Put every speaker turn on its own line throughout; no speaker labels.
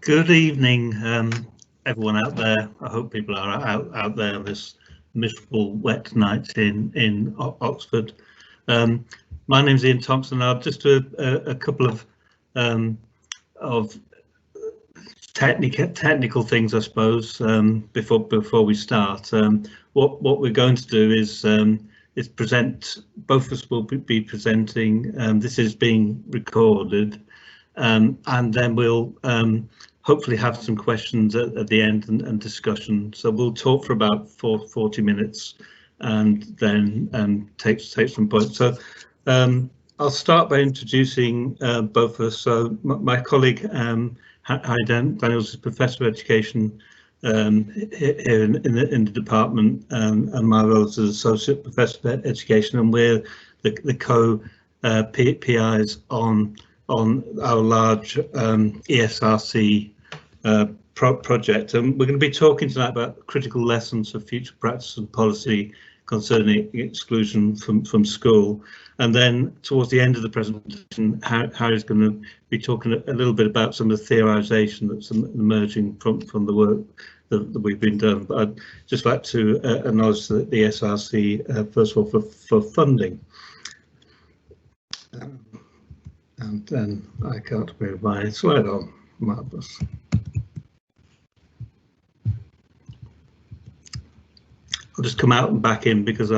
Good evening, everyone out there. I hope people are out there on this miserable wet night in Oxford. My name's Ian Thompson. I'll just do a couple of technical things, I suppose, before we start. What we're going to do is present. Both of us will be presenting. This is being recorded, and then we'll hopefully have some questions at the end and discussion. So we'll talk for about 40 minutes and then take some points. So I'll start by introducing both of us. So my colleague Harry Daniels is Professor of Education here in the department, and my role is as Associate Professor of Education, and we're the co-PIs on our large ESRC project, and we're going to be talking tonight about critical lessons for future practice and policy concerning exclusion from school. And then towards the end of the presentation, Harry's going to be talking a little bit about some of the theorisation that's emerging from the work that we've been done. But I'd just like to acknowledge the SRC first of all for funding. And then I can't move my slide on. Marvellous. I'll just come out and back in because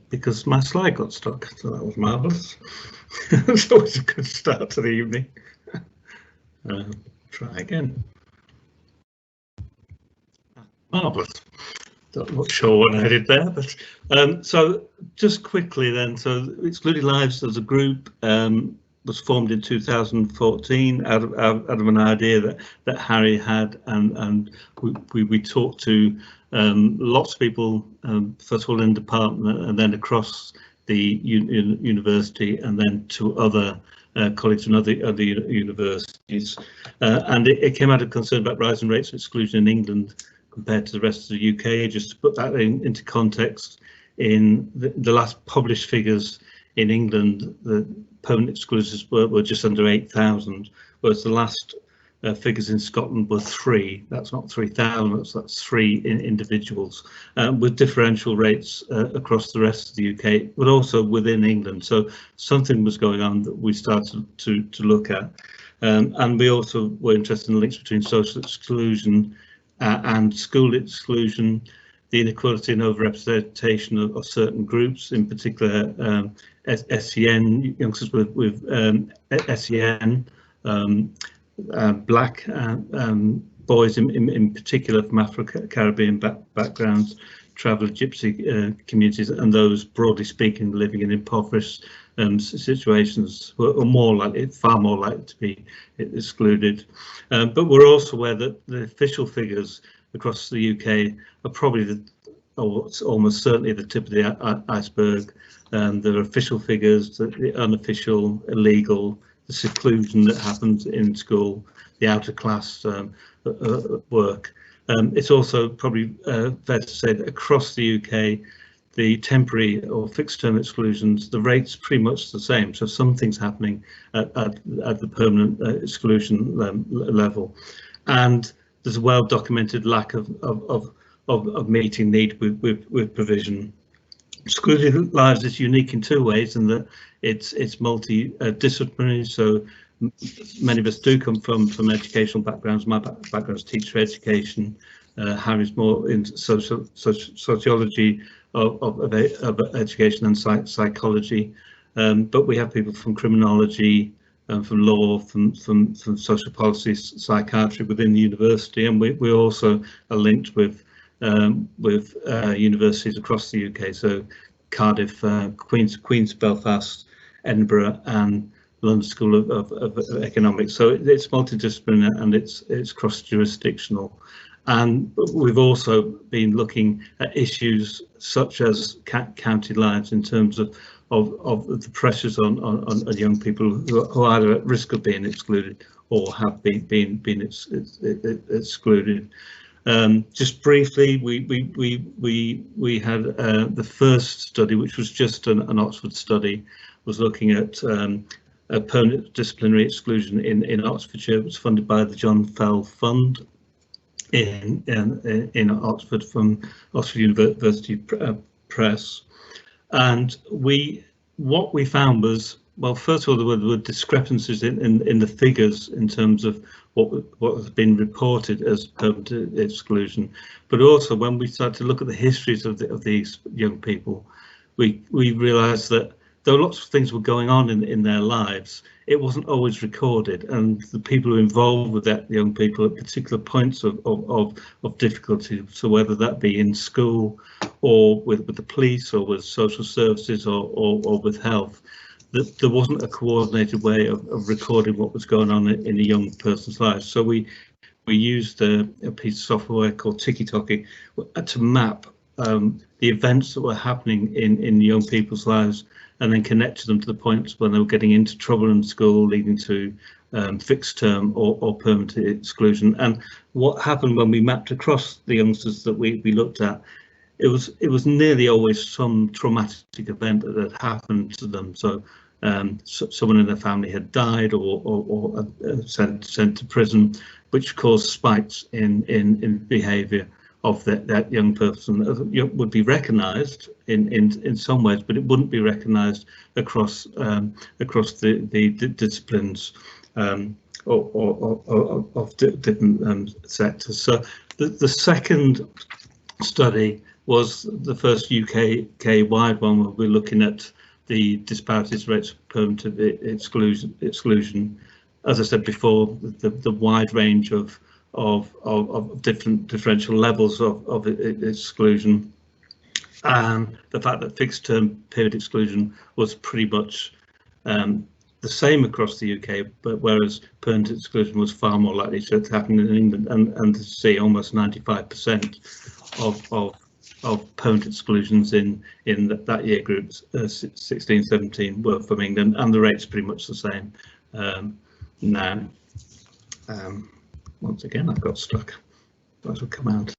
because my slide got stuck. So that was marvellous. It's always a good start to the evening. Try again. Marvellous. Not sure what I did there, but so just quickly then. So Excluded Lives as a group was formed in 2014 out of an idea that Harry had, and we talked to lots of people, first of all in the department and then across the university, and then to other colleagues and other universities, and it came out of concern about rising rates of exclusion in England compared to the rest of the UK. Just to put that into context, in the last published figures in England, the permanent exclusions were just under 8,000, whereas the last figures in Scotland were 3. That's not 3,000, that's 3 individuals, with differential rates across the rest of the UK, but also within England. So something was going on that we started to look at, and we also were interested in the links between social exclusion and school exclusion, the inequality and overrepresentation of certain groups, in particular SEN, youngsters with SEN, black boys in particular from Afro-Caribbean backgrounds, traveller gypsy communities, and those broadly speaking living in impoverished situations were far more likely to be excluded. But we're also aware that the official figures across the UK are probably almost certainly the tip of the iceberg. There are official figures, the unofficial, illegal, the seclusion that happens in school, the outer class work. It's also probably fair to say that across the UK, the temporary or fixed term exclusions, the rate's pretty much the same. So something's happening at the permanent exclusion level, and there's a well documented lack of meeting need with provision. Excluded Lives is unique in 2 ways, in that it's multidisciplinary. So many of us do come from educational backgrounds. My background is teacher education. Harry's more in sociology of education and psychology, but we have people from criminology, from law, from social policy, psychiatry within the university, and we also are linked with universities across the UK, so Cardiff, Queen's, Belfast, Edinburgh, and London School of Economics. So it's multidisciplinary and it's cross-jurisdictional. And we've also been looking at issues such as county lines in terms of the pressures on young people who are either at risk of being excluded or have been excluded. Just briefly, we had the first study, which was just an Oxford study, was looking at permanent disciplinary exclusion in Oxfordshire. It was funded by the John Fell Fund in Oxford from Oxford University Press. And what we found was, well, first of all, there were discrepancies in the figures in terms of what has been reported as permanent exclusion, but also when we started to look at the histories of these young people, we realised that though lots of things were going on in their lives, it wasn't always recorded, and the people who were involved with that young people at particular points of difficulty, so whether that be in school or with the police or with social services or with health, that there wasn't a coordinated way of recording what was going on in a young person's life. So we used a piece of software called Tiki-Toki to map the events that were happening in young people's lives, and then connected them to the points when they were getting into trouble in school, leading to fixed term or permanent exclusion. And what happened when we mapped across the youngsters that we looked at, it was nearly always some traumatic event that had happened to them. So someone in their family had died or sent to prison, which caused spikes in behaviour of that young person. Would be recognised in some ways, but it wouldn't be recognised across the disciplines of different sectors. So the second study was the first UK-wide one, where we're looking at the disparities rates of permanent exclusion. As I said before, the wide range of different differential levels of exclusion, and the fact that fixed term period exclusion was pretty much the same across the UK, but whereas permanent exclusion was far more likely to happen in England, and to see almost 95% of permanent exclusions in that year group 16-17 were from England, and the rate's pretty much the same now. Once again, I've got stuck. That will come out.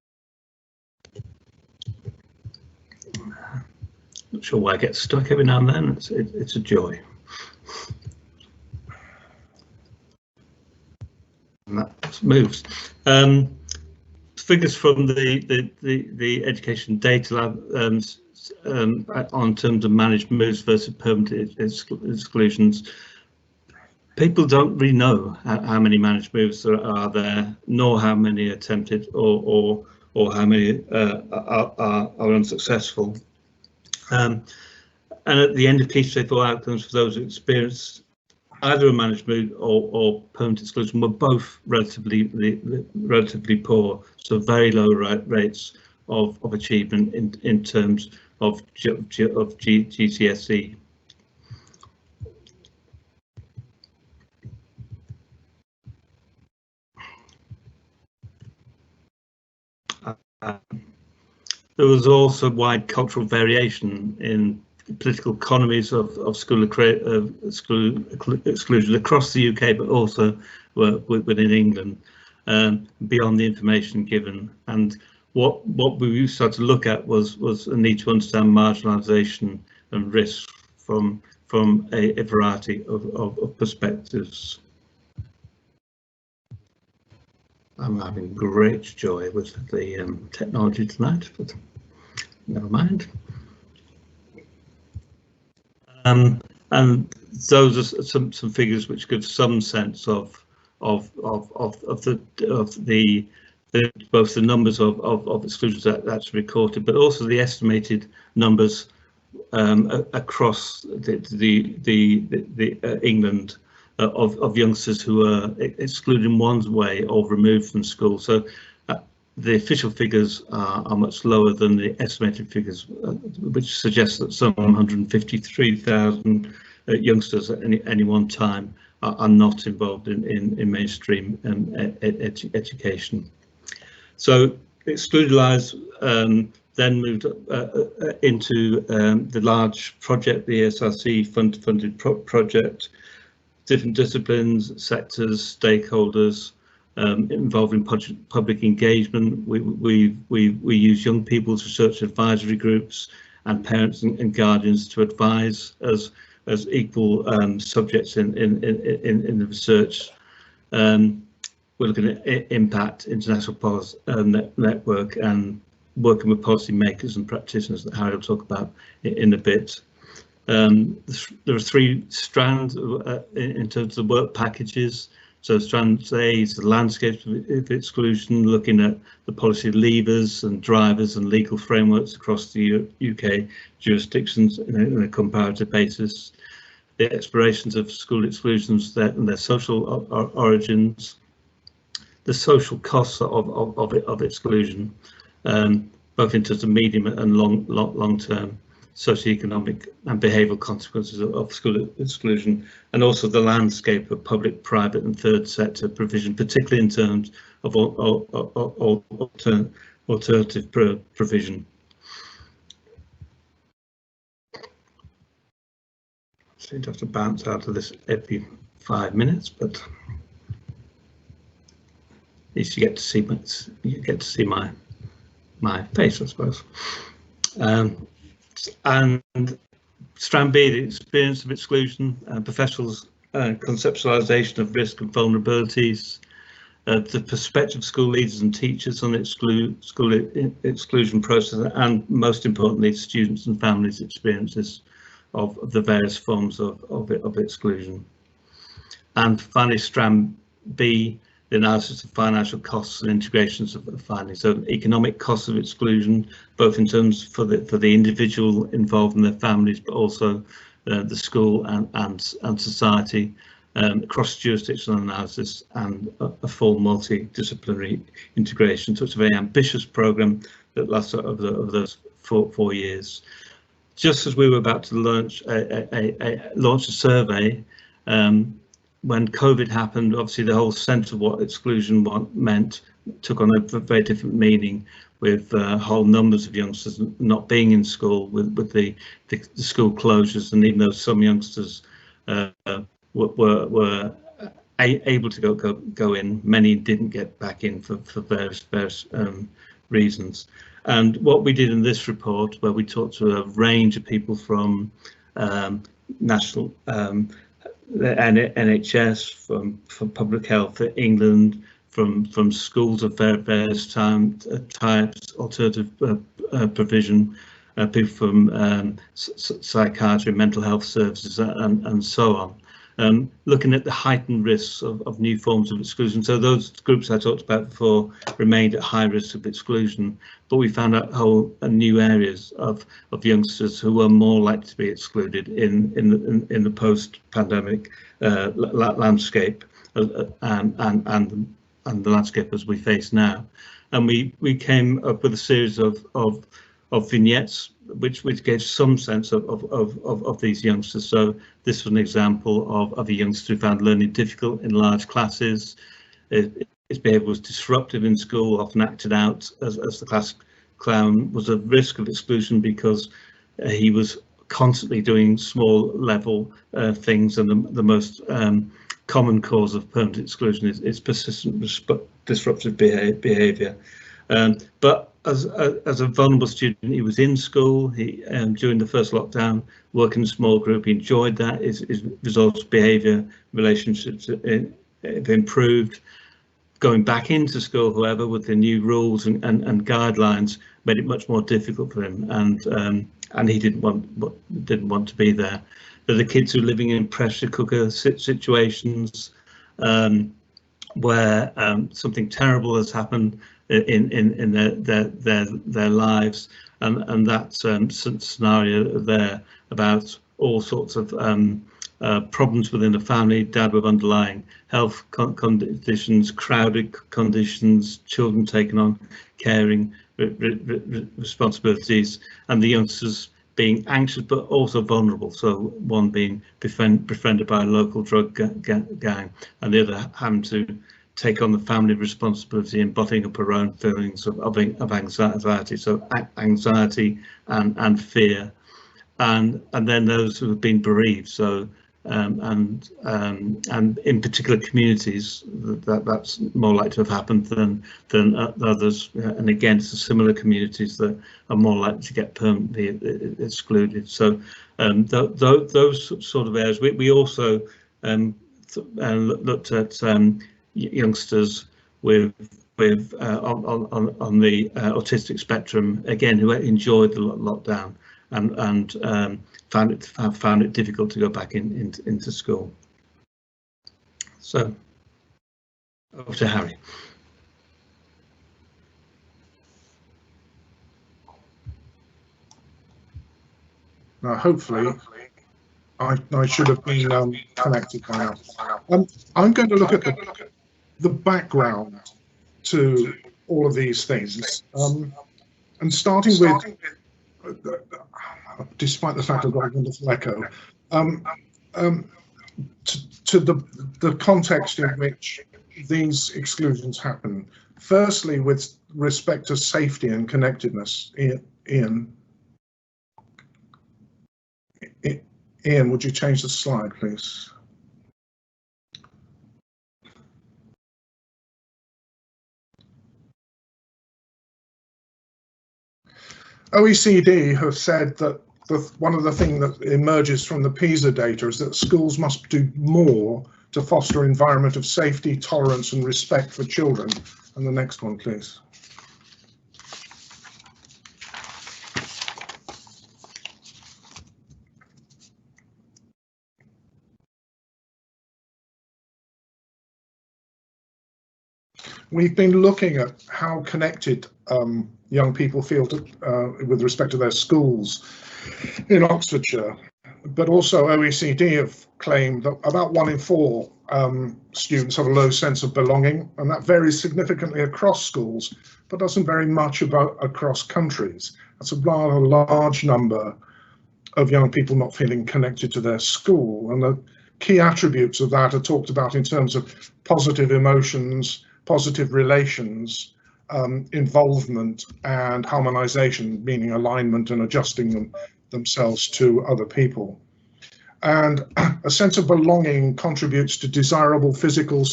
Not sure why I get stuck every now and then. It's a joy. And that moves. Figures from the Education Data Lab on terms of managed moves versus permanent exclusions. People don't really know how many managed moves there are, nor how many attempted or how many are unsuccessful. And at the end of key stage 4 outcomes for those who experienced either a managed move or permanent exclusion were both relatively poor, so very low rates of achievement in terms of GCSE. There was also wide cultural variation in political economies of school exclusion across the UK, but also within England, beyond the information given. And what we started to look at was a need to understand marginalisation and risk from a variety of perspectives. I'm having great joy with the technology tonight, but never mind. And those are some figures which give some sense of both the numbers of exclusions that's recorded, but also the estimated numbers across the England of youngsters who are excluded in one way or removed from school. So the official figures are much lower than the estimated figures, which suggests that some 153,000 youngsters at any one time are not involved in mainstream education. So excluded lives then moved into the large project, the ESRC funded project, different disciplines, sectors, stakeholders, involving public engagement. We use young people's research advisory groups and parents and guardians to advise us as equal subjects in the research. We're looking at impact, international policy network, and working with policymakers and practitioners that Harry will talk about in a bit. There are 3 strands in terms of work packages. So strand A is the landscape of exclusion, looking at the policy levers and drivers and legal frameworks across the UK jurisdictions in a comparative basis. The explorations of school exclusions and their social origins. The social costs of exclusion, both in terms of medium and long term socioeconomic and behavioural consequences of school exclusion, and also the landscape of public, private and third sector provision, particularly in terms of alternative provision. I seem to have to bounce out of this every 5 minutes, but at least you get to see my face, I suppose. And strand B, the experience of exclusion, professionals' conceptualisation of risk and vulnerabilities, the perspective of school leaders and teachers on the school exclusion process, and most importantly, students and families' experiences of the various forms of exclusion. And finally, strand B, the analysis of financial costs and integrations of findings. So economic costs of exclusion, both in terms for the individual involved and their families, but also the school and society, cross-jurisdictional analysis, and a full multidisciplinary integration. So it's a very ambitious programme that lasts over those four years. Just as we were about to launch a survey, when COVID happened, obviously the whole sense of what exclusion meant took on a very different meaning, with whole numbers of youngsters not being in school, with the school closures, and even though some youngsters were able to go in, many didn't get back in for various reasons. And what we did in this report, where we talked to a range of people from national the NHS, from Public Health England, from schools of various types, alternative provision, people from psychiatry, mental health services, and so on, looking at the heightened risks of new forms of exclusion. So those groups I talked about before remained at high risk of exclusion, but we found out whole new areas of youngsters who were more likely to be excluded in the post-pandemic landscape, and the landscape as we face now. And we came up with a series of vignettes which gave some sense of these youngsters. So this was an example of a youngster who found learning difficult in large classes. His behaviour was disruptive in school, often acted out as the class clown, was at risk of exclusion because he was constantly doing small level things, and the most common cause of permanent exclusion is persistent disruptive behaviour. But as a vulnerable student, he was in school. He during the first lockdown, working in a small group, he enjoyed that. His results, behaviour, relationships improved. Going back into school, however, with the new rules and guidelines, made it much more difficult for him, and he didn't want to be there. There are the kids who are living in pressure cooker situations, where something terrible has happened in their lives, and that scenario there about all sorts of problems within the family, dad with underlying health conditions, crowded conditions, children taking on caring responsibilities, and the youngsters being anxious but also vulnerable. So one being befriended by a local drug gang, and the other having to take on the family responsibility and bottling up her own feelings of anxiety. So anxiety and fear, and then those who have been bereaved. So and in particular communities, that's more likely to have happened than others. And again, it's the similar communities that are more likely to get permanently excluded. So Those sort of areas. We also looked at youngsters with on the autistic spectrum, again, who enjoyed the lockdown and found it difficult to go back into school. So over to Harry.
Now, hopefully, I should have been connected by now. I'm going to look at the background to all of these things, and starting with, despite the fact I've got a wonderful echo, to the context in which these exclusions happen. Firstly, with respect to safety and connectedness. Ian, would you change the slide, please? OECD have said that one of the things that emerges from the PISA data is that schools must do more to foster an environment of safety, tolerance and respect for children. And the next one, please. We've been looking at how connected young people feel with respect to their schools in Oxfordshire, but also OECD have claimed that about 1 in 4 students have a low sense of belonging, and that varies significantly across schools, but doesn't vary much across countries. That's a rather large number of young people not feeling connected to their school, and the key attributes of that are talked about in terms of positive emotions, positive relations, involvement and harmonization, meaning alignment and adjusting themselves to other people. And a sense of belonging contributes to desirable physical,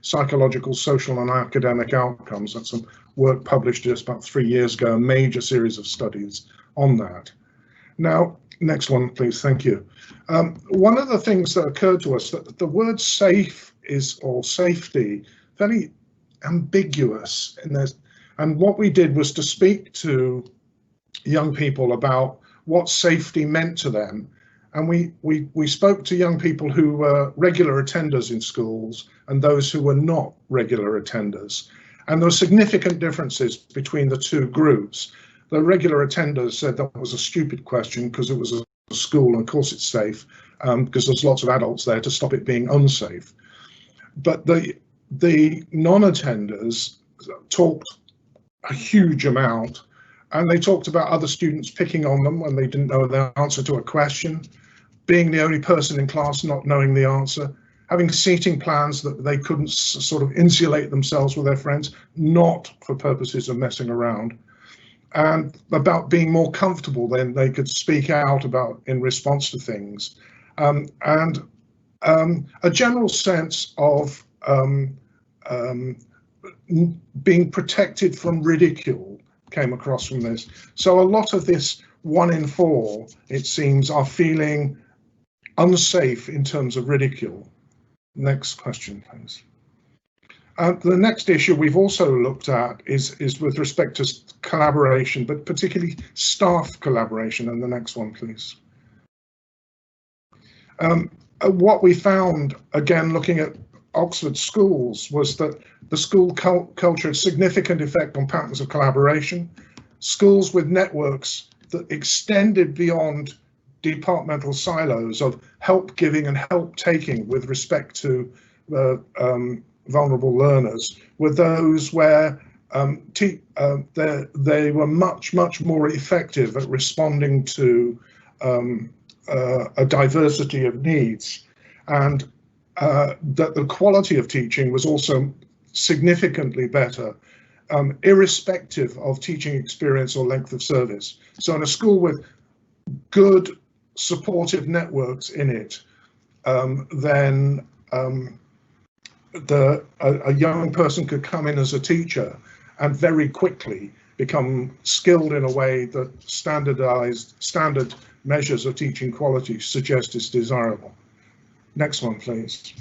psychological, social and academic outcomes. That's some work published just about 3 years ago, a major series of studies on that. Now, next one, please, thank you. One of the things that occurred to us that the word safe or safety, very ambiguous in this, and what we did was to speak to young people about what safety meant to them, and we spoke to young people who were regular attenders in schools and those who were not regular attenders, and there were significant differences between the two groups. The regular attenders said that was a stupid question because it was a school and of course it's safe, because there's lots of adults there to stop it being unsafe. But the non-attenders talked a huge amount, and they talked about other students picking on them when they didn't know the answer to a question, being the only person in class not knowing the answer, having seating plans that they couldn't sort of insulate themselves with their friends, not for purposes of messing around, and about being more comfortable then they could speak out about in response to things, and a general sense of being protected from ridicule came across from this. So a lot of this 1 in 4, it seems, are feeling unsafe in terms of ridicule. Next question, please. The next issue we've also looked at is with respect to collaboration, but particularly staff collaboration. And the next one, please. What we found, again, looking at Oxford schools, was that the school culture had significant effect on patterns of collaboration. Schools with networks that extended beyond departmental silos of help giving and help taking with respect to vulnerable learners were those where they were much more effective at responding to a diversity of needs, and that the quality of teaching was also significantly better, irrespective of teaching experience or length of service. So in a school with good supportive networks in it, then a young person could come in as a teacher and very quickly become skilled in a way that standard measures of teaching quality suggest is desirable. Next one, please.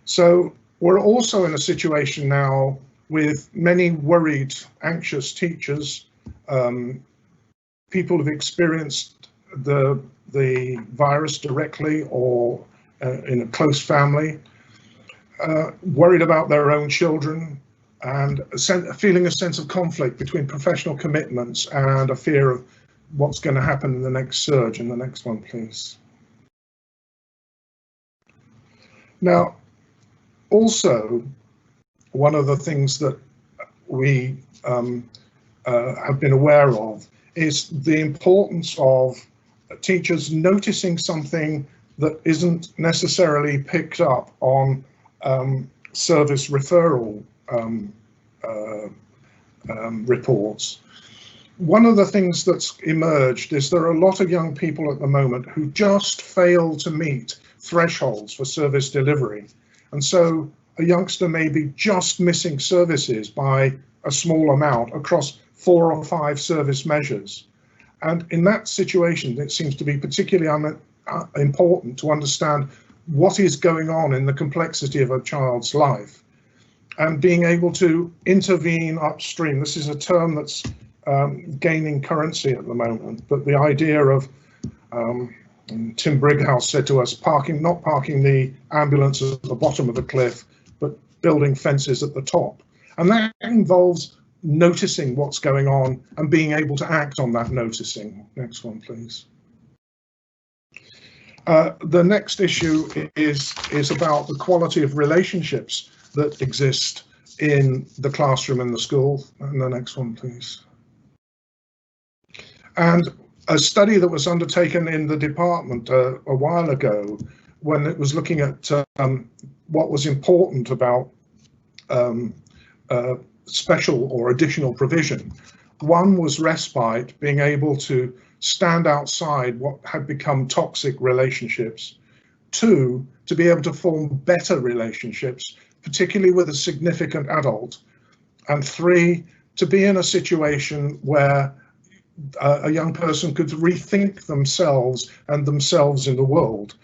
So we're also in a situation now with many worried, anxious teachers, people who've experienced the virus directly or in a close family, worried about their own children, and feeling a sense of conflict between professional commitments and a fear of what's going to happen in the next surge. In the next one, please. Now, also, one of the things that we have been aware of is the importance of teachers noticing something that isn't necessarily picked up on service referral reports. One of the things that's emerged is there are a lot of young people at the moment who just fail to meet thresholds for service delivery. And so a youngster may be just missing services by a small amount across 4 or 5 service measures. And in that situation, it seems to be particularly important to understand what is going on in the complexity of a child's life and being able to intervene upstream. This is a term that's gaining currency at the moment, but the idea of, Tim Brighouse said to us, not parking the ambulance at the bottom of the cliff, but building fences at the top. And that involves noticing what's going on and being able to act on that noticing. Next one, please. The next issue is about the quality of relationships that exist in the classroom and the school. And the next one, please. And a study that was undertaken in the department a while ago, when it was looking at what was important about special or additional provision. One was respite, being able to stand outside what had become toxic relationships. 2, to be able to form better relationships, particularly with a significant adult. And 3, to be in a situation where a young person could rethink themselves and themselves in the world.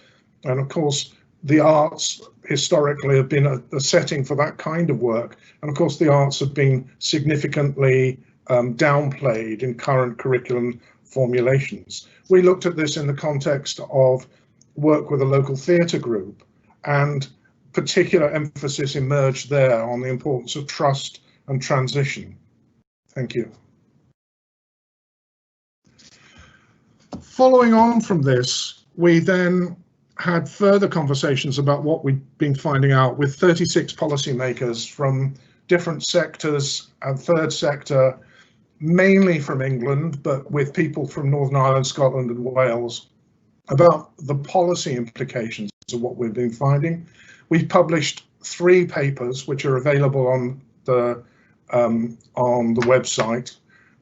And of course, the arts historically have been a setting for that kind of work. And of course, the arts have been significantly downplayed in current curriculum formulations. We looked at this in the context of work with a local theatre group, and particular emphasis emerged there on the importance of trust and transition. Thank you. Following on from this, we then had further conversations about what we'd been finding out with 36 policymakers from different sectors and third sector, mainly from England, but with people from Northern Ireland, Scotland and Wales, about the policy implications of what we've been finding. We've published 3 papers which are available on the website: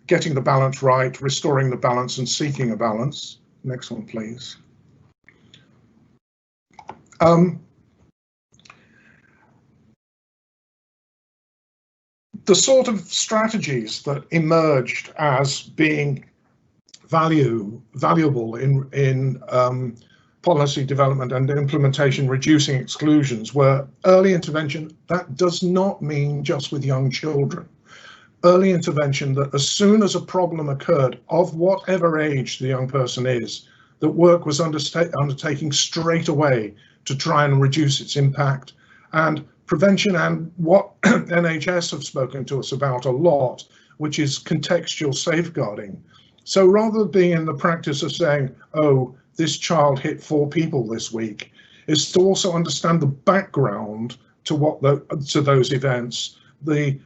Getting the Balance Right, Restoring the Balance and Seeking a Balance. Next one, please. The sort of strategies that emerged as being valuable in policy development and implementation, reducing exclusions, were early intervention. That does not mean just with young children. Early intervention that as soon as a problem occurred, of whatever age the young person is, that work was undertaking straight away to try and reduce its impact. And prevention, and what NHS have spoken to us about a lot, which is contextual safeguarding. So rather than being in the practice of saying, oh, this child hit 4 people this week, is to also understand the background to to those events, the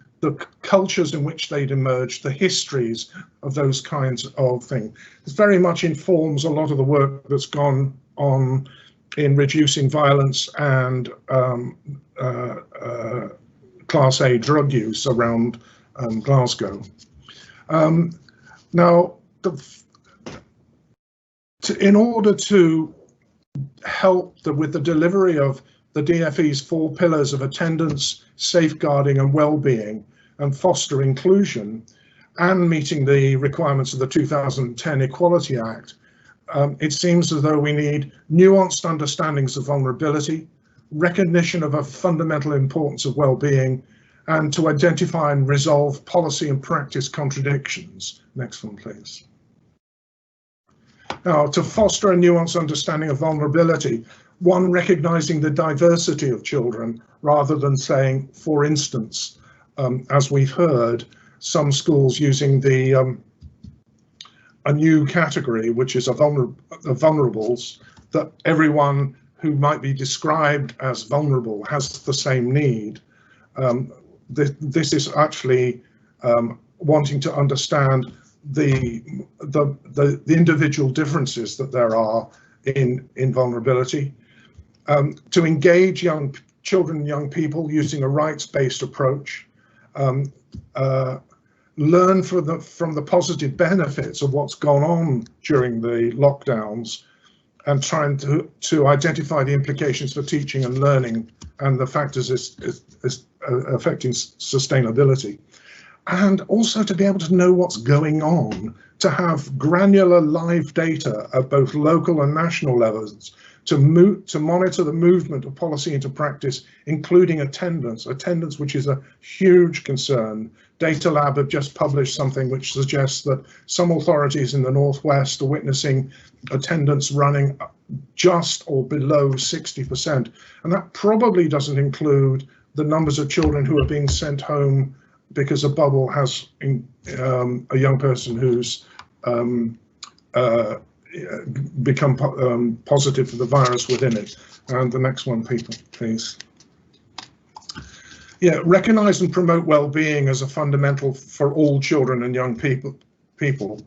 cultures in which they'd emerged, the histories of those kinds of things. It very much informs a lot of the work that's gone on in reducing violence and Class A drug use around Glasgow. Now, in order to help with the delivery of the DfE's 4 pillars of attendance, safeguarding and well-being, and foster inclusion, and meeting the requirements of the 2010 Equality Act, it seems as though we need nuanced understandings of vulnerability, recognition of a fundamental importance of well-being, and to identify and resolve policy and practice contradictions. Next one, please. Now, to foster a nuanced understanding of vulnerability, one recognizing the diversity of children rather than saying, for instance, as we've heard, some schools using a new category, which is vulnerables, that everyone who might be described as vulnerable has the same need. This is actually wanting to understand the individual differences that there are in vulnerability, to engage young children and young people using a rights-based approach, learn from the positive benefits of what's gone on during the lockdowns, and trying to identify the implications for teaching and learning and the factors affecting sustainability. And also to be able to know what's going on, to have granular live data at both local and national levels, to monitor the movement of policy into practice, including attendance, which is a huge concern. Data Lab have just published something which suggests that some authorities in the Northwest are witnessing attendance running just or below 60%. And that probably doesn't include the numbers of children who are being sent home because a bubble has a young person who's become positive for the virus within it. And the next one, people, please. Yeah, recognize and promote well-being as a fundamental for all children and young people.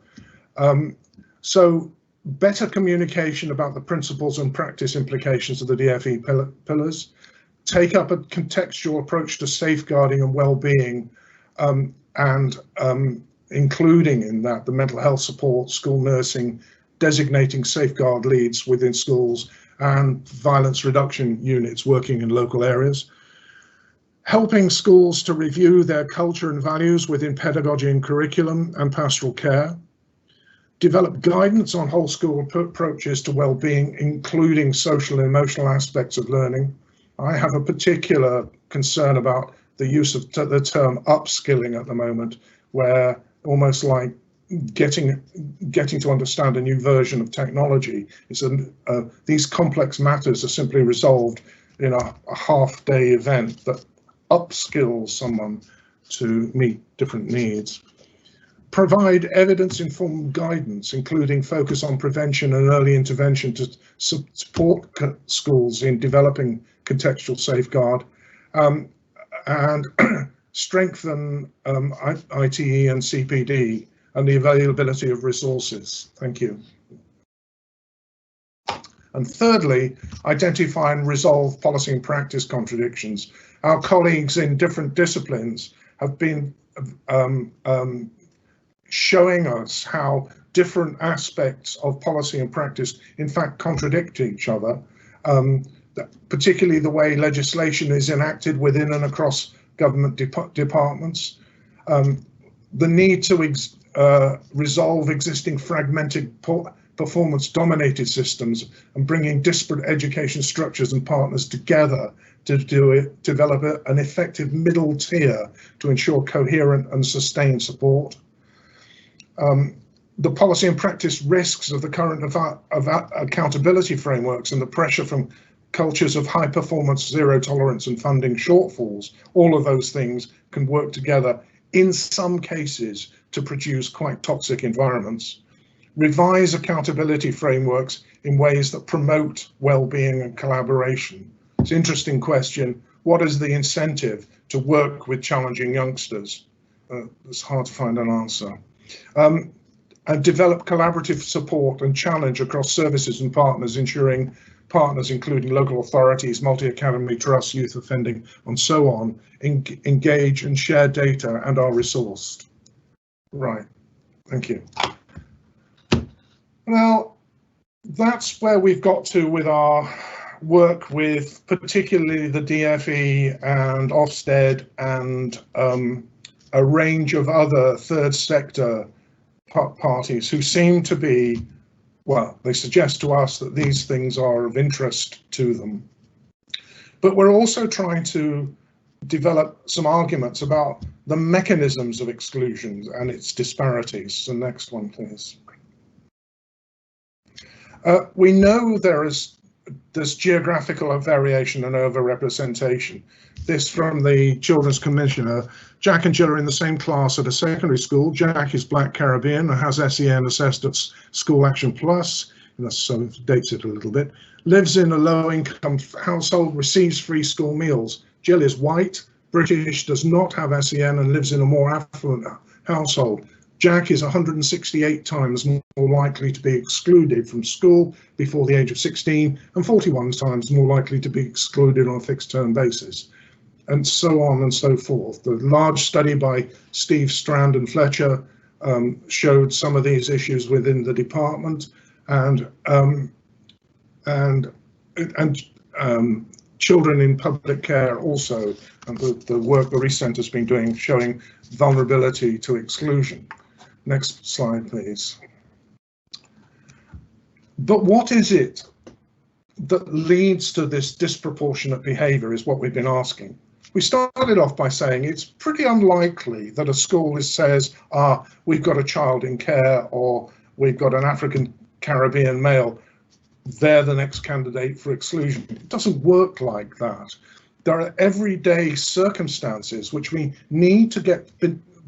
So better communication about the principles and practice implications of the DFE pillars, take up a contextual approach to safeguarding and well-being, and including in that the mental health support, school nursing, designating safeguard leads within schools, and violence reduction units working in local areas. Helping schools to review their culture and values within pedagogy and curriculum and pastoral care. Develop guidance on whole school approaches to well-being, including social and emotional aspects of learning. I have a particular concern about the use of the term upskilling at the moment, where almost like getting to understand a new version of technology is these complex matters are simply resolved in a half-day event that upskills someone to meet different needs. Provide evidence-informed guidance, including focus on prevention and early intervention to support schools in developing contextual safeguard, and strengthen ITE and CPD and the availability of resources. Thank you. And thirdly, identify and resolve policy and practice contradictions. Our colleagues in different disciplines have been showing us how different aspects of policy and practice in fact contradict each other, particularly the way legislation is enacted within and across government departments, the need to resolve existing fragmented performance-dominated systems and bringing disparate education structures and partners together to develop an effective middle tier to ensure coherent and sustained support. The policy and practice risks of the current accountability frameworks and the pressure from cultures of high performance, zero tolerance and funding shortfalls, all of those things can work together in some cases to produce quite toxic environments. Revise accountability frameworks in ways that promote well-being and collaboration. It's an interesting question. What is the incentive to work with challenging youngsters? It's hard to find an answer. And develop collaborative support and challenge across services and partners, ensuring partners, including local authorities, multi-academy trusts, youth offending, and so on, engage and share data and are resourced. Right, thank you. Well, that's where we've got to with our work with particularly the DFE and Ofsted and a range of other third sector parties who seem to be, well, they suggest to us that these things are of interest to them. But we're also trying to develop some arguments about the mechanisms of exclusion and its disparities. So next one, please. We know there's geographical variation and overrepresentation. This from the Children's Commissioner. Jack and Jill are in the same class at a secondary school. Jack is Black Caribbean and has SEN assessed at School Action Plus, so it dates it a little bit. Lives in a low-income household, receives free school meals. Jill is white, British, does not have SEN and lives in a more affluent household. Jack is 168 times more likely to be excluded from school before the age of 16 and 41 times more likely to be excluded on a fixed term basis, and so on and so forth. The large study by Steve Strand and Fletcher showed some of these issues within the department, and children in public care also, and the work the Recent has been doing showing vulnerability to exclusion. Next slide, please. But what is it that leads to this disproportionate behaviour is what we've been asking. We started off by saying it's pretty unlikely that a school says, we've got a child in care, or we've got an African Caribbean male, they're the next candidate for exclusion. It doesn't work like that. There are everyday circumstances which we need to get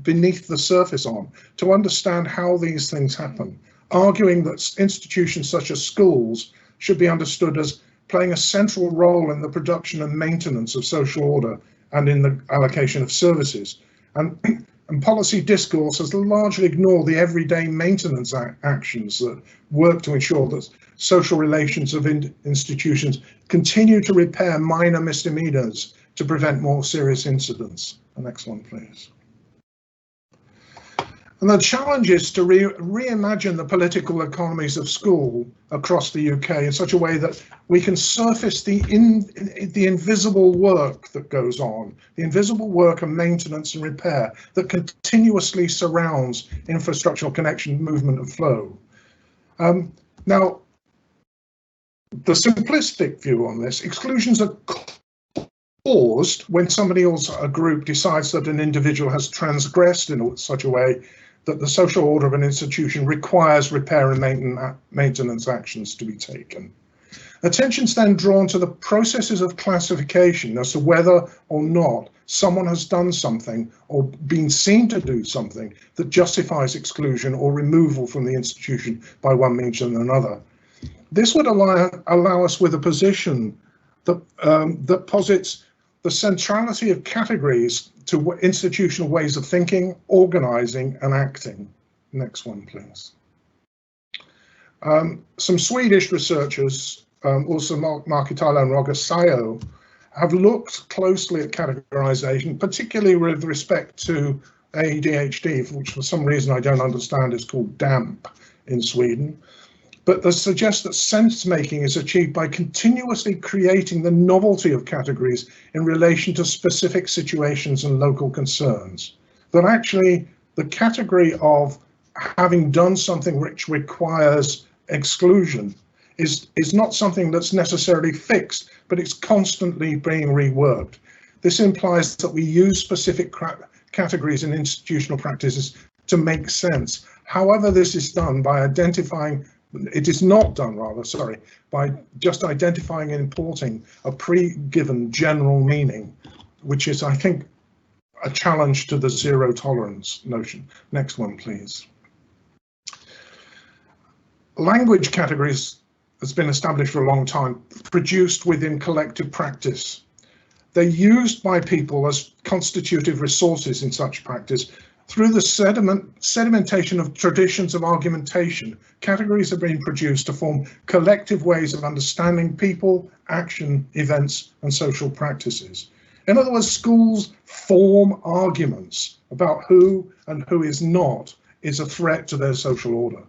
beneath the surface on to understand how these things happen, arguing that institutions such as schools should be understood as playing a central role in the production and maintenance of social order and in the allocation of services. And policy discourse has largely ignored the everyday maintenance actions that work to ensure that social relations of institutions continue to repair minor misdemeanors to prevent more serious incidents. The next one, please. And the challenge is to reimagine the political economies of school across the UK in such a way that we can surface the invisible work that goes on, the invisible work of maintenance and repair that continuously surrounds infrastructural connection, movement and flow. Now, the simplistic view on this, exclusions are caused when somebody or a group decides that an individual has transgressed in such a way that the social order of an institution requires repair and maintenance actions to be taken. Attention's then drawn to the processes of classification as to whether or not someone has done something or been seen to do something that justifies exclusion or removal from the institution by one means or another. This would allow us with a position that, that posits the centrality of categories to institutional ways of thinking, organising and acting. Next one, please. Some Swedish researchers, also Markitalo and Roger Sayo, have looked closely at categorization, particularly with respect to ADHD, which for some reason I don't understand is called DAMP in Sweden. But they suggest that sense making is achieved by continuously creating the novelty of categories in relation to specific situations and local concerns. That actually the category of having done something which requires exclusion is not something that's necessarily fixed, but it's constantly being reworked. This implies that we use specific categories in institutional practices to make sense. However, this is done by identifying, it is not done rather, sorry, by just identifying and importing a pre-given general meaning, which is, I think, a challenge to the zero tolerance notion. Next one, please. Language categories has been established for a long time, produced within collective practice. They're used by people as constitutive resources in such practice. Through the sedimentation of traditions of argumentation, categories have been produced to form collective ways of understanding people, action, events, and social practices. In other words, schools form arguments about who and who is not is a threat to their social order.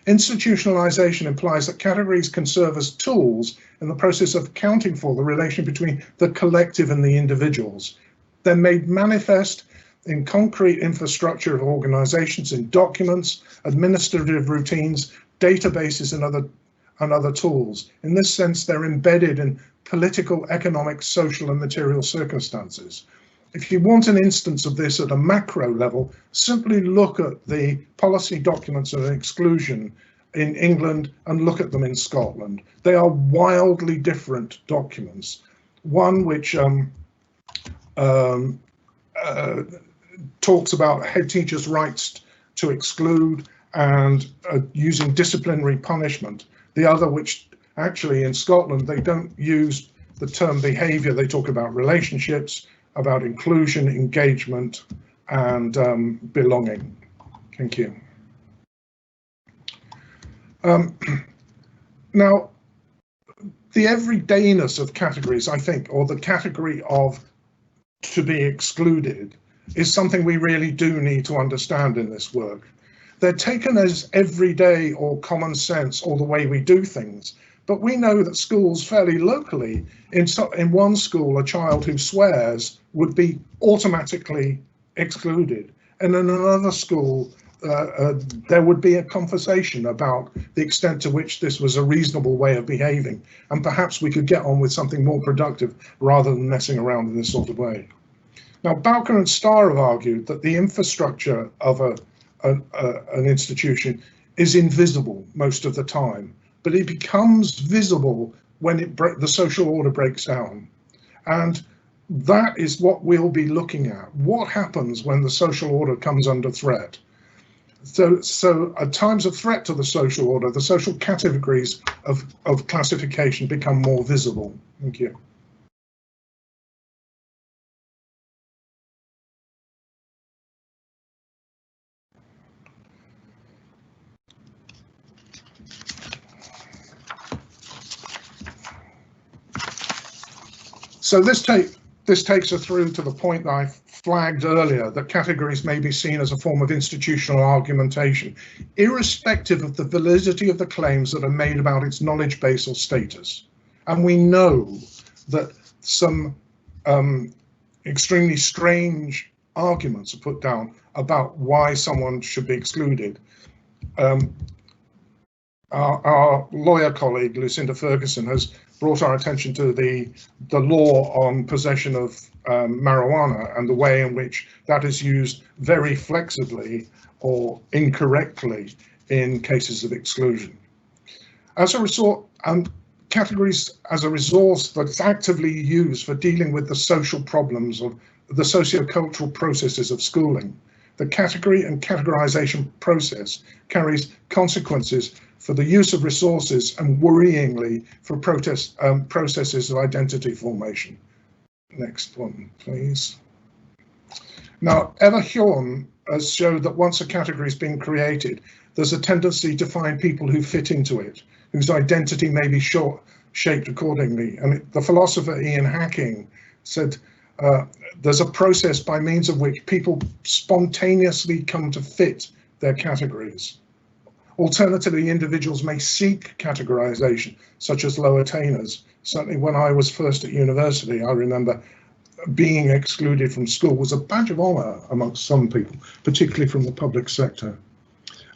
Institutionalization implies that categories can serve as tools in the process of accounting for the relation between the collective and the individuals. They're made manifest in concrete infrastructure of organizations, in documents, administrative routines, databases, and other tools. In this sense, they're embedded in political, economic, social, and material circumstances. If you want an instance of this at a macro level, simply look at the policy documents of exclusion in England and look at them in Scotland. They are wildly different documents. One which talks about head teachers' rights to exclude and using disciplinary punishment. The other, which actually in Scotland, they don't use the term behaviour, they talk about relationships, about inclusion, engagement, and belonging. Thank you. Now, the everydayness of categories, I think, or the category of to be excluded, is something we really do need to understand in this work. They're taken as everyday or common sense or the way we do things, but we know that schools fairly locally, in one school, a child who swears would be automatically excluded, and in another school, there would be a conversation about the extent to which this was a reasonable way of behaving, and perhaps we could get on with something more productive rather than messing around in this sort of way. Now, Bowker and Starr have argued that the infrastructure of an institution is invisible most of the time, but it becomes visible when the social order breaks down. And that is what we'll be looking at. What happens when the social order comes under threat? So at times of threat to the social order, the social categories of classification become more visible. Thank you. So this takes us through to the point that I flagged earlier, that categories may be seen as a form of institutional argumentation, irrespective of the validity of the claims that are made about its knowledge base or status. And we know that some extremely strange arguments are put down about why someone should be excluded. Our lawyer colleague, Lucinda Ferguson, has brought our attention to the law on possession of marijuana and the way in which that is used very flexibly or incorrectly in cases of exclusion. As a result, categories as a resource that's actively used for dealing with the social problems of the socio-cultural processes of schooling. The category and categorization process carries consequences for the use of resources and, worryingly, for processes of identity formation. Next one, please. Now, Eva Hjorn has showed that once a category has been created, there's a tendency to find people who fit into it, whose identity may be shaped accordingly. And the philosopher Ian Hacking said, there's a process by means of which people spontaneously come to fit their categories. Alternatively, individuals may seek categorization, such as low attainers. Certainly when I was first at university, I remember being excluded from school was a badge of honor amongst some people, particularly from the public sector.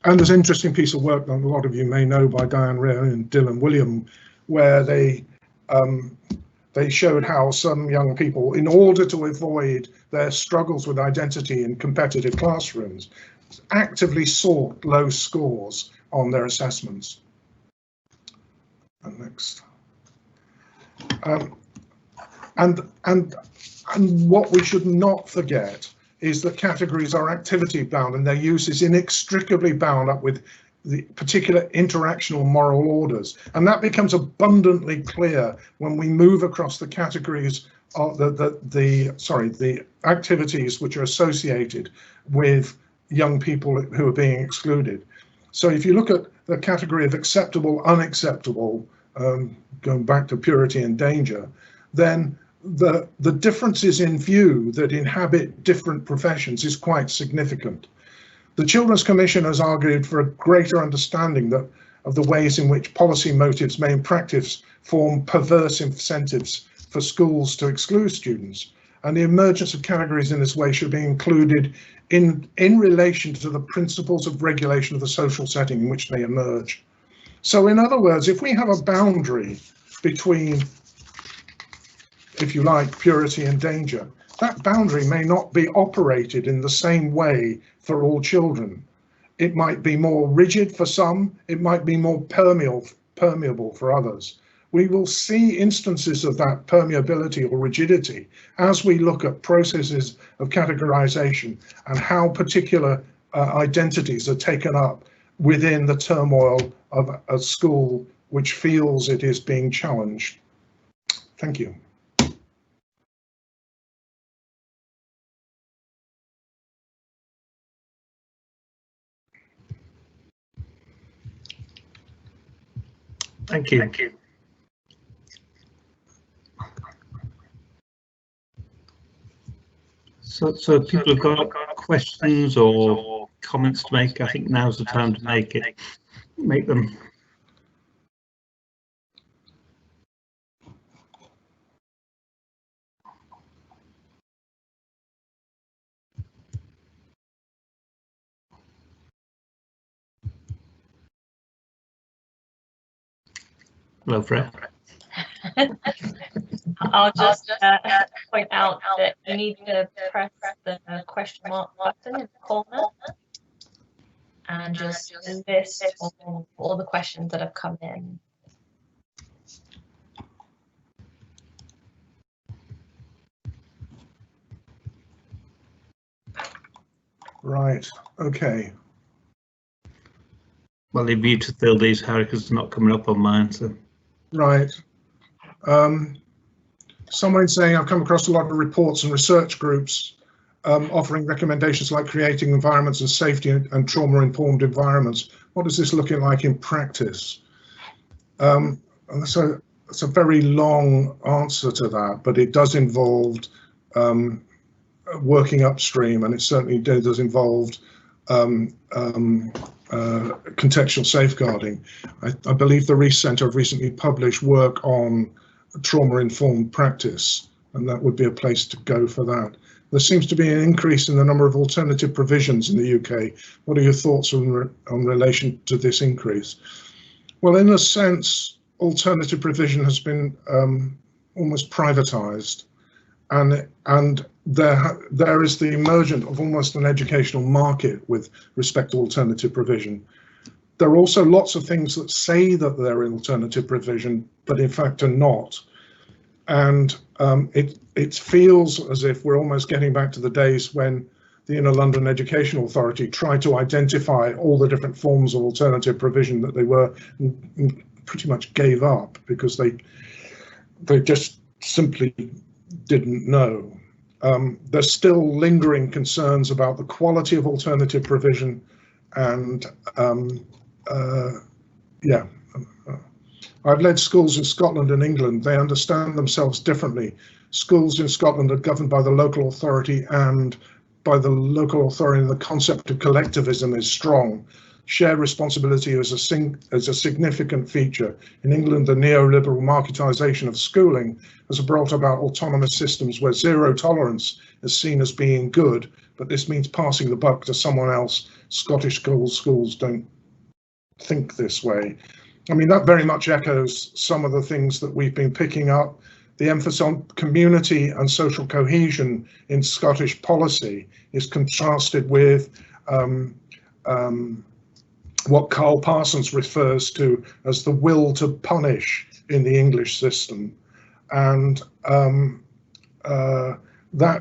And there's an interesting piece of work that a lot of you may know by Diane Rea and Dylan William, where they showed how some young people, in order to avoid their struggles with identity in competitive classrooms, actively sought low scores on their assessments. And next. And what we should not forget is that categories are activity bound and their use is inextricably bound up with the particular interactional moral orders. And that becomes abundantly clear when we move across the categories of the activities which are associated with young people who are being excluded. So if you look at the category of acceptable, unacceptable, going back to purity and danger, then the differences in view that inhabit different professions is quite significant. The Children's Commission has argued for a greater understanding of the ways in which policy motives may in practice form perverse incentives for schools to exclude students. and the emergence of categories in this way should be included in relation to the principles of regulation of the social setting in which they emerge. So in other words, if we have a boundary between, if you like, purity and danger, that boundary may not be operated in the same way for all children. It might be more rigid for some, it might be more permeable for others. We will see instances of that permeability or rigidity as we look at processes of categorization and how particular identities are taken up within the turmoil of a school which feels it is being challenged. Thank you.
Thank you. Thank you. So if people have got questions or comments to make, I think now's the time to make them. Hello, Fred.
I'll just point out that you need to press the question mark button in the corner and just list all the questions that have come in.
Right, okay.
Well, leave you to fill these, Harry, because it's not coming up on mine. So.
Right. Someone saying I've come across a lot of reports and research groups offering recommendations like creating environments of safety and trauma-informed environments. What is this looking like in practice? So it's a very long answer to that, but it does involve working upstream, and it certainly does involve contextual safeguarding. I believe the Reese Centre have recently published work on trauma-informed practice, and that would be a place to go for that. There seems to be an increase in the number of alternative provisions in the UK. What are your thoughts on relation to this increase? Well, in a sense, alternative provision has been almost privatised, and there is the emergence of almost an educational market with respect to alternative provision. There are also lots of things that say that they're in alternative provision, but in fact are not. And it feels as if we're almost getting back to the days when the Inner London Education Authority tried to identify all the different forms of alternative provision that they were, and pretty much gave up because they just simply didn't know. There's still lingering concerns about the quality of alternative provision, and yeah. I've led schools in Scotland and England. They understand themselves differently. Schools in Scotland are governed by the local authority, and by the local authority the concept of collectivism is strong. Shared responsibility is a significant feature. In England, the neoliberal marketisation of schooling has brought about autonomous systems where zero tolerance is seen as being good, but this means passing the buck to someone else. Scottish schools don't think this way. I mean, that very much echoes some of the things that we've been picking up. The emphasis on community and social cohesion in Scottish policy is contrasted with what Carl Parsons refers to as the will to punish in the English system. And that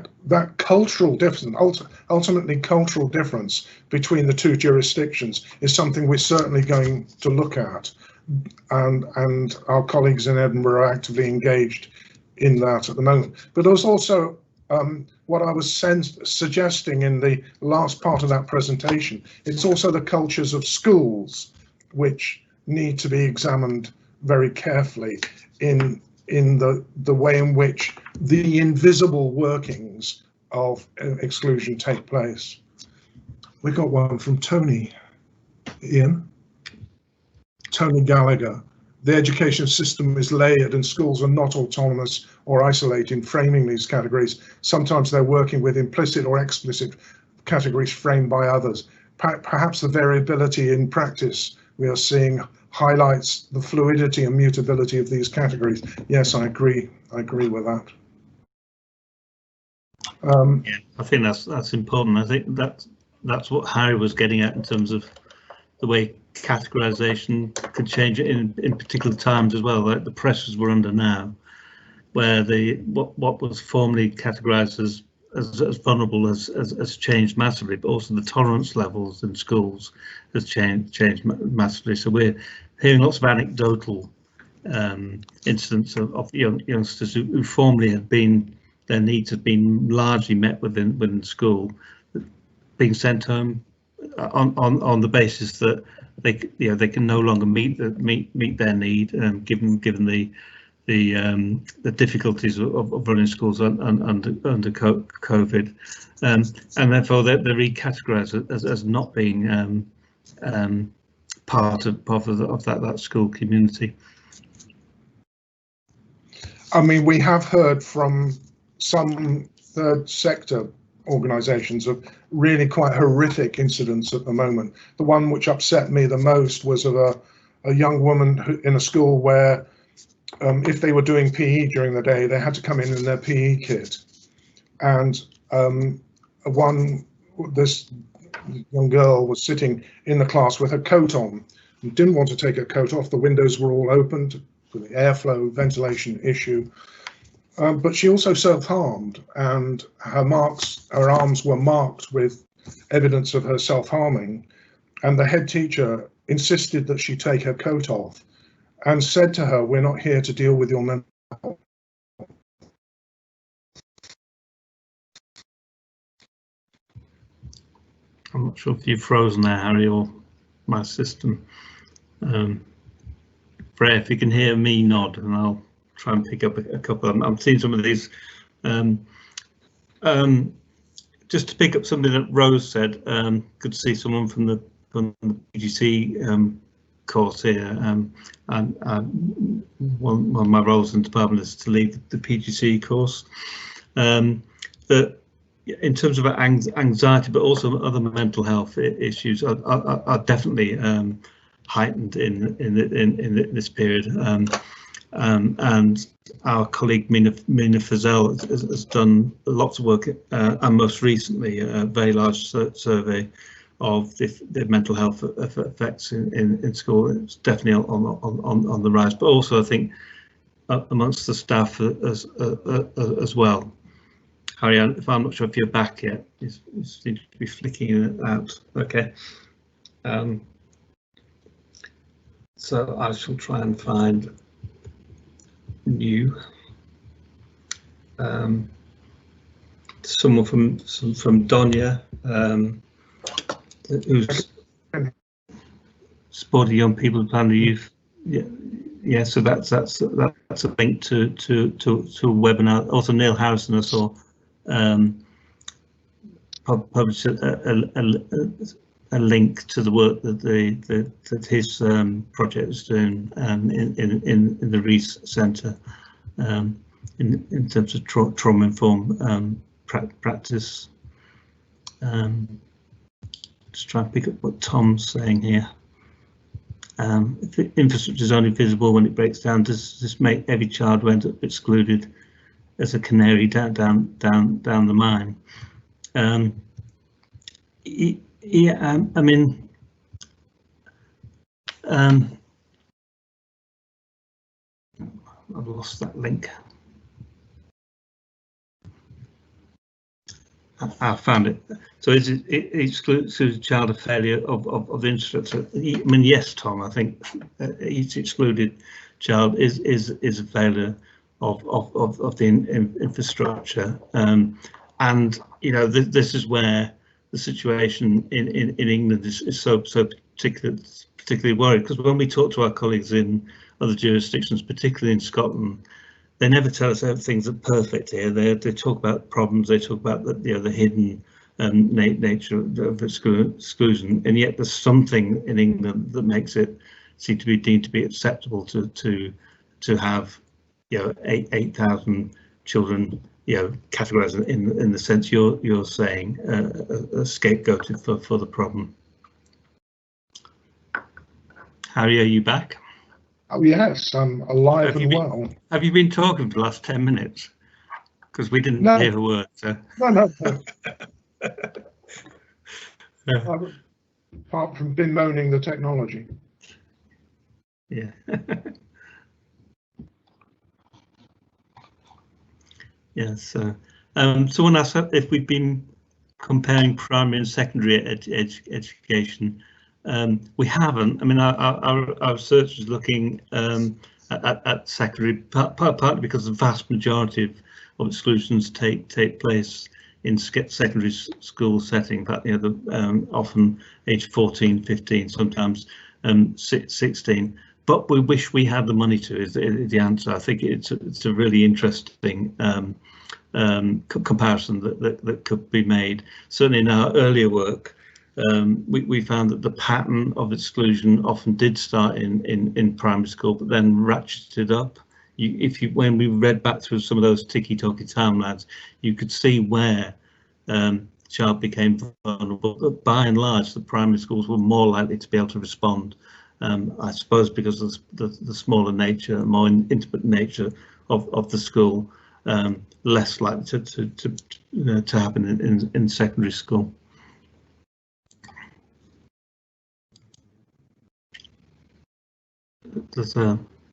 cultural difference, ultimately cultural difference between the two jurisdictions is something we're certainly going to look at. And our colleagues in Edinburgh are actively engaged in that at the moment. But there's also what I was suggesting in the last part of that presentation. It's also the cultures of schools which need to be examined very carefully in the way in which the invisible workings of exclusion take place. We got one from Tony, Ian. Tony Gallagher. the education system is layered and schools are not autonomous or isolated in framing these categories. Sometimes they're working with implicit or explicit categories framed by others. Perhaps the variability in practice we are seeing highlights the fluidity and mutability of these categories. Yes, I agree with that.
Yeah, I think that's important. I think that's what Harry was getting at in terms of the way categorization could change in particular times as well, like the pressures we're under now, where what was formerly categorized as vulnerable has changed massively, but also the tolerance levels in schools has changed massively. So we're hearing lots of anecdotal incidents of youngsters who formerly have been, their needs have been largely met within school, being sent home on the basis that they can no longer meet their need, given the difficulties of running schools under COVID, and therefore they're recategorised as not being part of that school community.
I mean, we have heard from some third sector organisations of really quite horrific incidents at the moment. The one which upset me the most was of a young woman in a school where if they were doing PE during the day, they had to come in their PE kit. And this young girl was sitting in the class with her coat on and didn't want to take her coat off. The windows were all opened for the airflow ventilation issue. But she also self-harmed, and her arms were marked with evidence of her self-harming. And the head teacher insisted that she take her coat off and said to her, "We're not here to deal with your mental health."
I'm not sure if you've frozen there, Harry, or my system. Freya, if you can hear me, nod, and I'll try and pick up a couple. I'm seeing some of these. Just to pick up something that Rose said, good to see someone from the PGC course here. And one of my roles in the department is to lead the PGC course. That in terms of anxiety, but also other mental health issues are definitely heightened in this period. And our colleague Mina Fazell has done lots of work, and most recently a very large survey of the mental health effects in school. It's definitely on the rise, but also I think amongst the staff as well. Harry, if I'm not sure if you're back yet, you seem to be flicking it out. Okay. So I shall try and find new someone from Donia, who's supporting young people to plan the youth. Yeah. So that's a link to a webinar. Also, Neil Harrison, I saw published a link to the work that his project is doing in the Rees Centre in terms of trauma-informed practice. Just try and pick up what Tom's saying here. If the infrastructure is only visible when it breaks down, does this make every child who ends up excluded as a canary down the mine? Yeah, I mean, I've lost that link. I found it. So it excludes a child a failure of the instructor. I mean, yes, Tom. I think each excluded child is a failure of the infrastructure, and you know this is where the situation in England is so particularly worried, because when we talk to our colleagues in other jurisdictions, particularly in Scotland, they never tell us everything's perfect here. They talk about problems. They talk about the hidden nature of exclusion, and yet there's something in England that makes it seem to be deemed to be acceptable to have, you know, 8,000 children, you know, categorized in the sense you're saying, scapegoated for the problem. Harry, are you back?
Oh yes, I'm alive and well.
Have you been talking for the last 10 minutes? Because we didn't hear a word. So.
No. Apart from bemoaning the technology.
Yeah. Yes. Someone asked if we've been comparing primary and secondary education. We haven't. I mean, our research is looking at secondary, partly because the vast majority of exclusions take place in secondary school setting. In fact, you know, often age 14, 15, sometimes 16. But we wish we had the money to, is the answer. I think it's a really interesting comparison that could be made. Certainly in our earlier work, we found that the pattern of exclusion often did start in primary school, but then ratcheted up. When we read back through some of those ticky-tacky timelines, you could see where the child became vulnerable. But by and large, the primary schools were more likely to be able to respond. I suppose because of the smaller nature, more intimate nature of the school, less likely to happen in secondary school. There's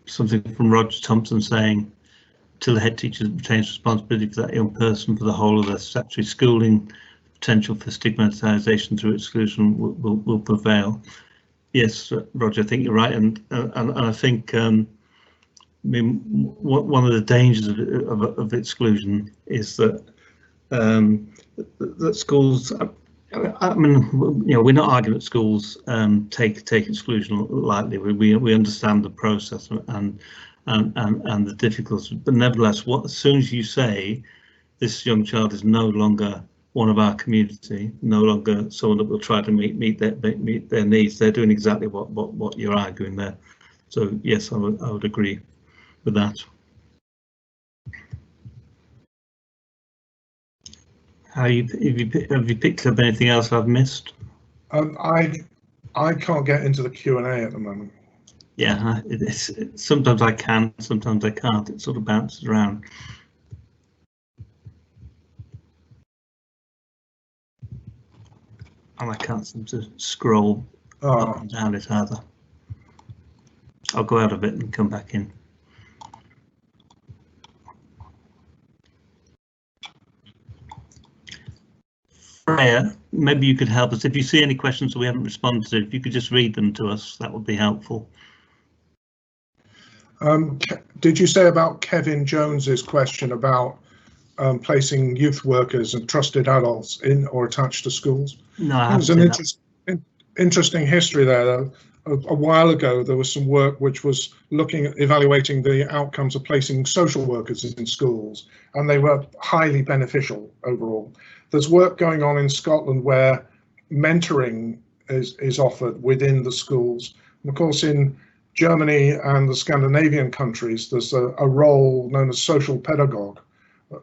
something from Roger Thompson saying, till the head teacher retains responsibility for that young person for the whole of their statutory schooling, potential for stigmatisation through exclusion will prevail. Yes, Roger, I think you're right, and I think I mean, one of the dangers of exclusion is that that schools. I mean, you know, we're not arguing that schools take exclusion lightly. We understand the process and the difficulties, but nevertheless, as soon as you say this young child is no longer one of our community, no longer someone that will try to meet their needs, they're doing exactly what you're arguing there. So yes, I would agree with that. Have you picked up anything else I've missed?
I can't get into the Q&A at the moment.
Yeah, sometimes I can, sometimes I can't. It sort of bounces around. And I can't seem to scroll up and down it either. I'll go out of it and come back in. Freya, maybe you could help us. If you see any questions that we haven't responded to, if you could just read them to us, that would be helpful.
Did you say about Kevin Jones's question about placing youth workers and trusted adults in or attached to schools?
No, I
haven't. There's an interesting history there. A while ago, there was some work which was looking at evaluating the outcomes of placing social workers in schools, and they were highly beneficial overall. There's work going on in Scotland where mentoring is offered within the schools. And of course, in Germany and the Scandinavian countries, there's a role known as social pedagogue,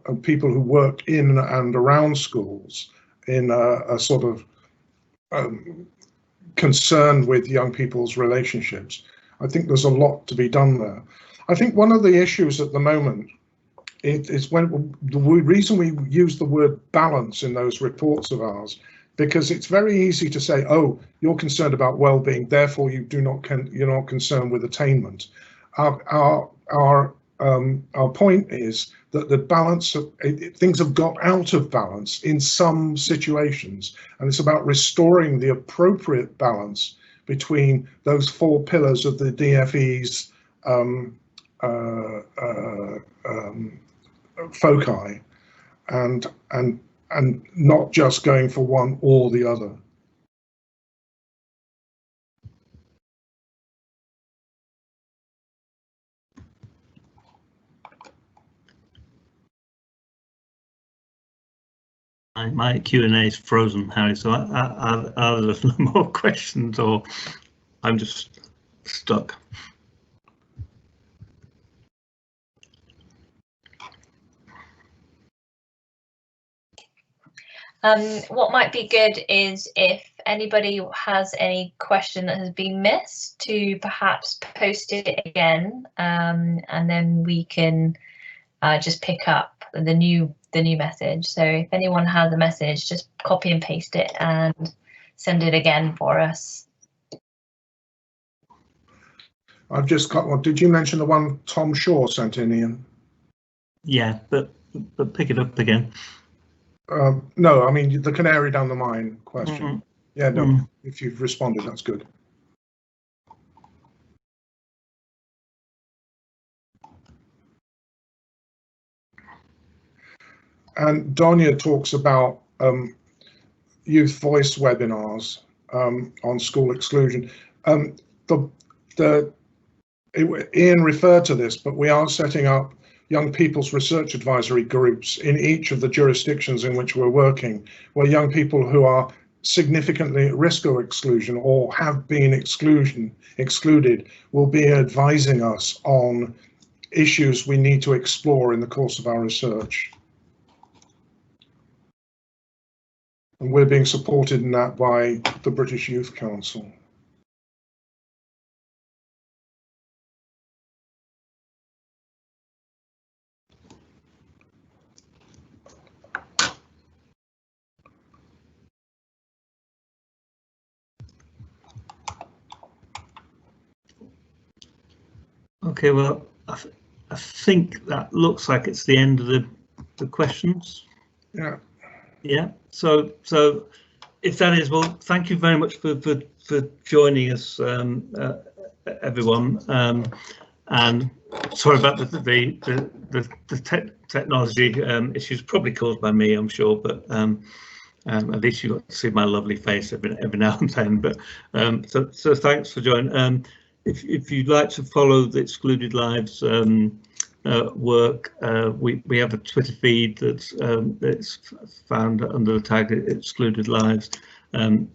of people who work in and around schools in a sort of concerned with young people's relationships. I think there's a lot to be done there. I think one of the issues at the moment is when the reason we use the word balance in those reports of ours, because it's very easy to say, oh, you're concerned about well-being, therefore you're not concerned with attainment. Our point is that the balance of things have got out of balance in some situations, and it's about restoring the appropriate balance between those four pillars of the DFE's foci, and not just going for one or the other.
My Q&A is frozen, Harry, so either there's no more questions or I'm just stuck.
What might be good is if anybody has any question that has been missed, to perhaps post it again, and then we can just pick up the new message. So if anyone has a message, just copy and paste it and send it again for us.
I've just got one. Did you mention the one Tom Shaw sent in, Ian?
Yeah, but pick it up again.
No, I mean the canary down the mine question. Yeah, no, if you've responded, that's good. And Donia talks about youth voice webinars on school exclusion. Ian referred to this, but we are setting up young people's research advisory groups in each of the jurisdictions in which we're working, where young people who are significantly at risk of exclusion or have been excluded will be advising us on issues we need to explore in the course of our research. And we're being supported in that by the British Youth Council.
Okay, well, I think that looks like it's the end of the questions.
Yeah.
Yeah. So if that is, well, thank you very much for joining us, everyone. And sorry about the technology issues, probably caused by me, I'm sure, but at least you got to see my lovely face every now and then. But so thanks for joining. If you'd like to follow the Excluded Lives work, we have a Twitter feed that's found under the tag Excluded Lives, and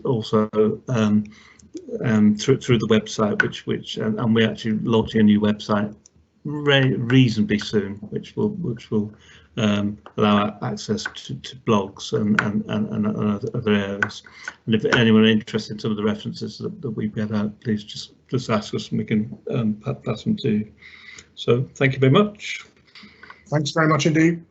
also through the website, which and we're actually launching a new website reasonably soon, which will allow access to blogs and other areas. And if anyone is interested in some of the references that we get out, please just ask us and we can pass them to you. So thank you very much.
Thanks very much indeed.